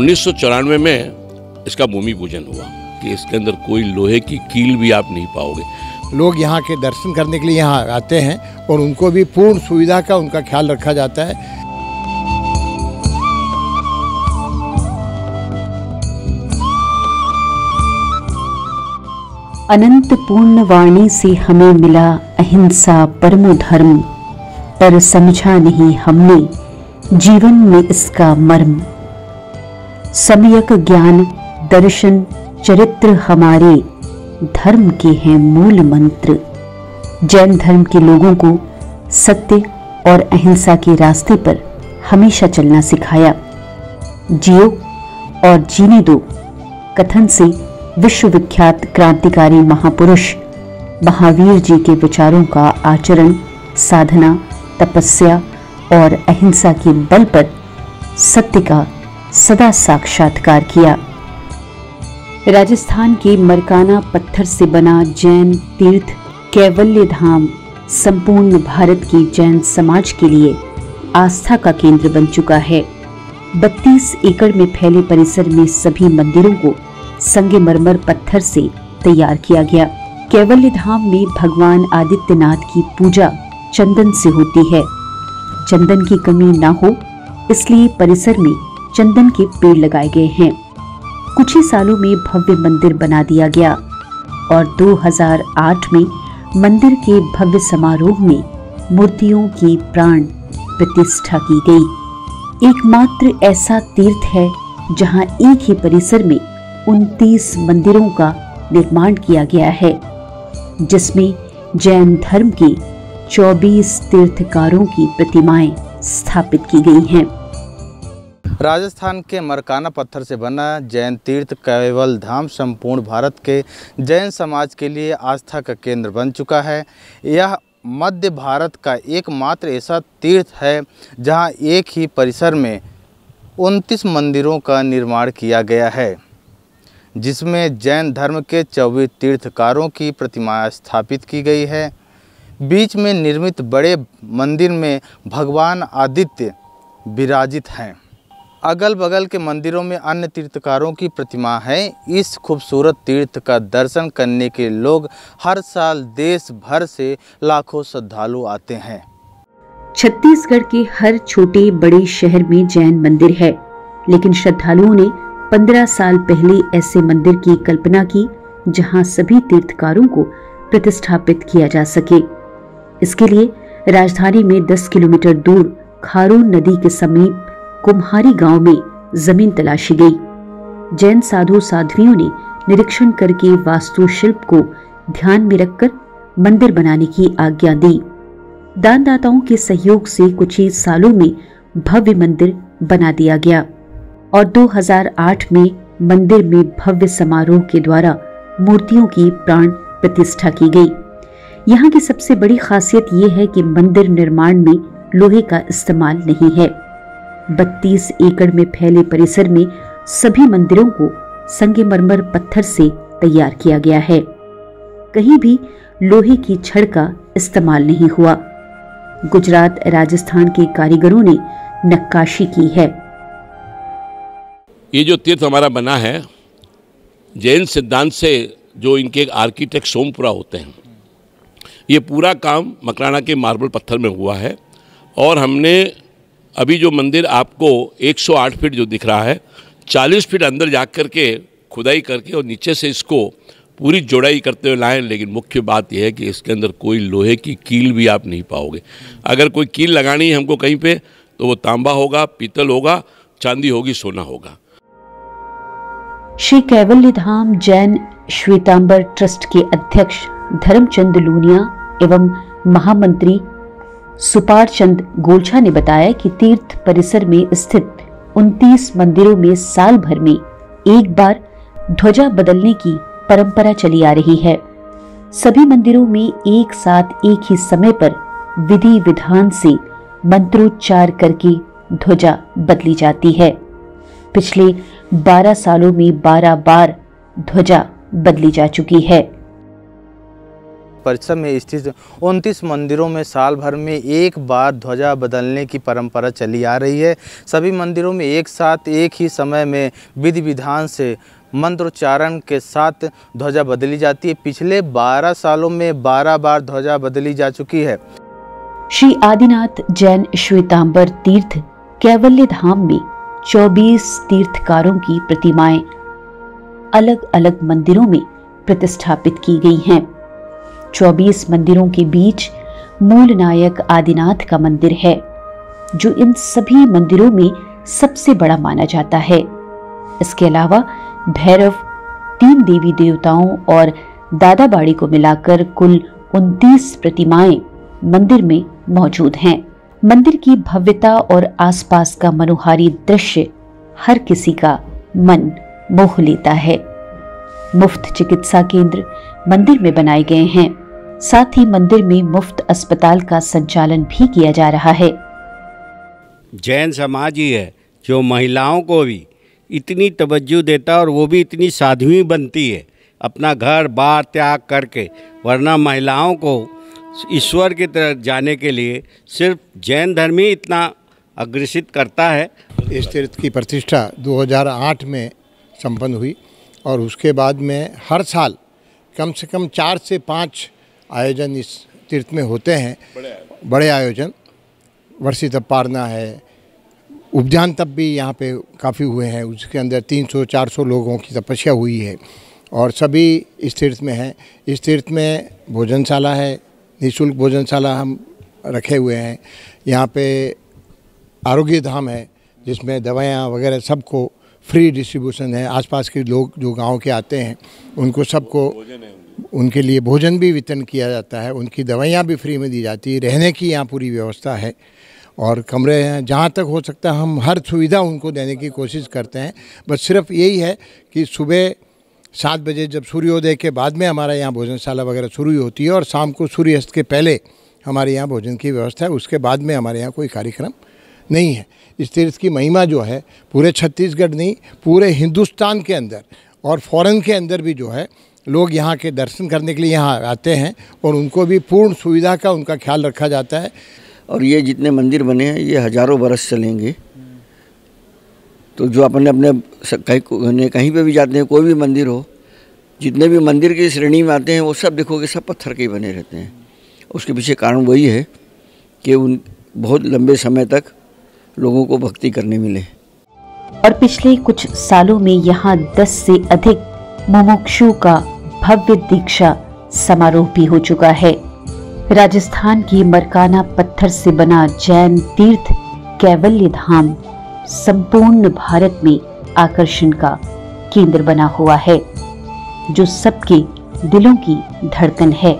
1994 में इसका भूमि पूजन हुआ कि इसके अंदर कोई लोहे की कील भी आप नहीं पाओगे। लोग यहाँ के दर्शन करने के लिए यहाँ आते हैं और उनको भी पूर्ण सुविधा का उनका ख्याल रखा जाता है। अनंत पूर्ण वाणी से हमें मिला अहिंसा परमो धर्म, पर समझा नहीं हमने जीवन में इसका मर्म। सम्यक ज्ञान दर्शन चरित्र हमारे धर्म के हैं मूल मंत्र। जैन धर्म के लोगों को सत्य और अहिंसा के रास्ते पर हमेशा चलना सिखाया। जियो और जीने दो कथन से विश्वविख्यात क्रांतिकारी महापुरुष महावीर जी के विचारों का आचरण, साधना, तपस्या और अहिंसा के बल पर सत्य का सदा साक्षात्कार किया। राजस्थान के मरकाना पत्थर से बना जैन तीर्थ कैवल्य धाम संपूर्ण भारत की जैन समाज के लिए आस्था का केंद्र बन चुका है। 32 एकड़ में फैले परिसर में सभी मंदिरों को संगमरमर पत्थर से तैयार किया गया। कैवल्य धाम में भगवान आदित्यनाथ की पूजा चंदन से होती है। चंदन की कमी न हो इसलिए परिसर में चंदन के पेड़ लगाए गए हैं। कुछ ही सालों में भव्य मंदिर बना दिया गया और 2008 में मंदिर के भव्य समारोह में मूर्तियों की प्राण प्रतिष्ठा की गई। एकमात्र ऐसा तीर्थ है जहां एक ही परिसर में 29 मंदिरों का निर्माण किया गया है, जिसमें जैन धर्म के 24 तीर्थकारों की प्रतिमाएं स्थापित की गई हैं। राजस्थान के मरकाना पत्थर से बना जैन तीर्थ कैवल्य धाम संपूर्ण भारत के जैन समाज के लिए आस्था का केंद्र बन चुका है। यह मध्य भारत का एकमात्र ऐसा तीर्थ है जहां एक ही परिसर में 29 मंदिरों का निर्माण किया गया है, जिसमें जैन धर्म के 24 तीर्थकारों की प्रतिमाएं स्थापित की गई है। बीच में निर्मित बड़े मंदिर में भगवान आदित्य विराजित हैं। अगल बगल के मंदिरों में अन्य तीर्थकारों की प्रतिमा है। इस खूबसूरत तीर्थ का दर्शन करने के लोग हर साल देश भर से लाखों श्रद्धालु आते हैं। छत्तीसगढ़ के हर छोटे बड़े शहर में जैन मंदिर है, लेकिन श्रद्धालुओं ने 15 साल पहले ऐसे मंदिर की कल्पना की जहां सभी तीर्थकारों को प्रतिष्ठापित किया जा सके। इसके लिए राजधानी में 10 किलोमीटर दूर खारून नदी के समीप कुम्हारी गांव में जमीन तलाशी गई। जैन साधु साध्वियों ने निरीक्षण करके वास्तुशिल्प को ध्यान में रखकर मंदिर बनाने की आज्ञा दी। दानदाताओं के सहयोग से कुछ ही सालों में भव्य मंदिर बना दिया गया और 2008 में मंदिर में भव्य समारोह के द्वारा मूर्तियों की प्राण प्रतिष्ठा की गई। यहाँ की सबसे बड़ी खासियत ये है कि मंदिर निर्माण में लोहे का इस्तेमाल नहीं है। 32 एकड़ में फैले परिसर में सभी मंदिरों को संगमरमर पत्थर से तैयार किया गया है। कहीं भी लोहे की छड़ का इस्तेमाल नहीं हुआ। गुजरात, राजस्थान के कारीगरों ने नक्काशी की है। ये जो तीर्थ हमारा बना है, जैन सिद्धांत से जो इनके आर्किटेक्ट सोमपुरा होते हैं, ये पूरा काम मकराना के मार्बल पत्थर में हुआ है। और हमने अभी जो मंदिर आपको 108 फीट जो दिख रहा है, 40 फीट अंदर जा कर के खुदाई करके और नीचे से इसको पूरी जोड़ाई करते हुए लाएं। लेकिन मुख्य बात यह है कि इसके अंदर कोई लोहे की कील भी आप नहीं पाओगे। अगर कोई कील लगानी है हमको कहीं पे, तो वो तांबा होगा, पीतल होगा, चांदी होगी, सोना होगा। श्री कैवल्य धाम जैन श्वेतांबर ट्रस्ट के अध्यक्ष धर्मचंद लूनिया एवं महामंत्री सुपार चंद गोलछा ने बताया कि तीर्थ परिसर में स्थित 29 मंदिरों में साल भर में एक बार ध्वजा बदलने की परंपरा चली आ रही है। सभी मंदिरों में एक साथ एक ही समय पर विधि विधान से मंत्रोच्चार करके ध्वजा बदली जाती है। पिछले 12 सालों में 12 बार ध्वजा बदली जा चुकी है। परिसर में स्थित 29 मंदिरों में साल भर में एक बार ध्वजा बदलने की परंपरा चली आ रही है। सभी मंदिरों में एक साथ एक ही समय में विधि विधान से मंत्रोच्चारण के साथ ध्वजा बदली जाती है। पिछले 12 सालों में 12 बार ध्वजा बदली जा चुकी है। श्री आदिनाथ जैन श्वेतांबर तीर्थ कैवल्य धाम में 24 तीर्थकारों की प्रतिमाएं अलग अलग मंदिरों में प्रतिष्ठापित की गई हैं। 24 मंदिरों के बीच मूल नायक आदिनाथ का मंदिर है, जो इन सभी मंदिरों में सबसे बड़ा माना जाता है। इसके अलावा भैरव, 3 देवी देवताओं और दादाबाड़ी को मिलाकर कुल 29 प्रतिमाएं मंदिर में मौजूद हैं। मंदिर की भव्यता और आसपास का मनोहारी दृश्य हर किसी का मन मोह लेता है। मुफ्त चिकित्सा केंद्र मंदिर में बनाए गए हैं। साथ ही मंदिर में मुफ्त अस्पताल का संचालन भी किया जा रहा है। जैन समाज ही है जो महिलाओं को भी इतनी तवज्जो देता है और वो भी इतनी साध्वी बनती है अपना घर बार त्याग करके, वरना महिलाओं को ईश्वर की तरफ जाने के लिए सिर्फ जैन धर्म ही इतना अग्रसित करता है। इस तीर्थ की प्रतिष्ठा 2008 में संपन्न हुई और उसके बाद में हर साल कम से कम 4 से 5 आयोजन इस तीर्थ में होते हैं। बड़े आयोजन, वर्षी तप पारना है, उपजान तप भी यहाँ पे काफ़ी हुए हैं। उसके अंदर 300-400 लोगों की तपस्या हुई है और सभी इस तीर्थ में हैं। इस तीर्थ में भोजनशाला है, निःशुल्क भोजनशाला हम रखे हुए हैं। यहाँ पे आरोग्य धाम है जिसमें दवाइयाँ वगैरह सबको फ्री डिस्ट्रीब्यूशन है। आसपास के लोग जो गांव के आते हैं उनको सबको उनके लिए भोजन भी वितरण किया जाता है। उनकी दवाइयाँ भी फ्री में दी जाती है। रहने की यहाँ पूरी व्यवस्था है और कमरे हैं। जहाँ तक हो सकता है हम हर सुविधा उनको देने की कोशिश करते हैं। बस सिर्फ यही है कि सुबह 7 बजे जब सूर्योदय के बाद में हमारा यहाँ भोजनशाला वगैरह शुरू होती है और शाम को सूर्यास्त के पहले हमारे यहाँ भोजन की व्यवस्था है। उसके बाद में हमारे यहाँ कोई कार्यक्रम नहीं है। इस तीर्थ की महिमा जो है पूरे छत्तीसगढ़ नहीं, पूरे हिंदुस्तान के अंदर और फॉरेन के अंदर भी जो है लोग यहाँ के दर्शन करने के लिए यहाँ आते हैं और उनको भी पूर्ण सुविधा का उनका ख्याल रखा जाता है। और ये जितने मंदिर बने हैं ये हज़ारों बरस चलेंगे। तो जो अपने कहीं पे भी जाते हैं, कोई भी मंदिर हो, जितने भी मंदिर की श्रेणी में आते हैं वो सब देखोगे सब पत्थर के ही बने रहते हैं। उसके पीछे कारण वही है कि उन बहुत लंबे समय तक लोगों को भक्ति करने मिले। और पिछले कुछ सालों में यहाँ 10 से अधिक मुमुक्षु का भव्य दीक्षा समारोह भी हो चुका है। राजस्थान की मरकाना पत्थर से बना जैन तीर्थ कैवल्य धाम संपूर्ण भारत में आकर्षण का केंद्र बना हुआ है, जो सबके दिलों की धड़कन है।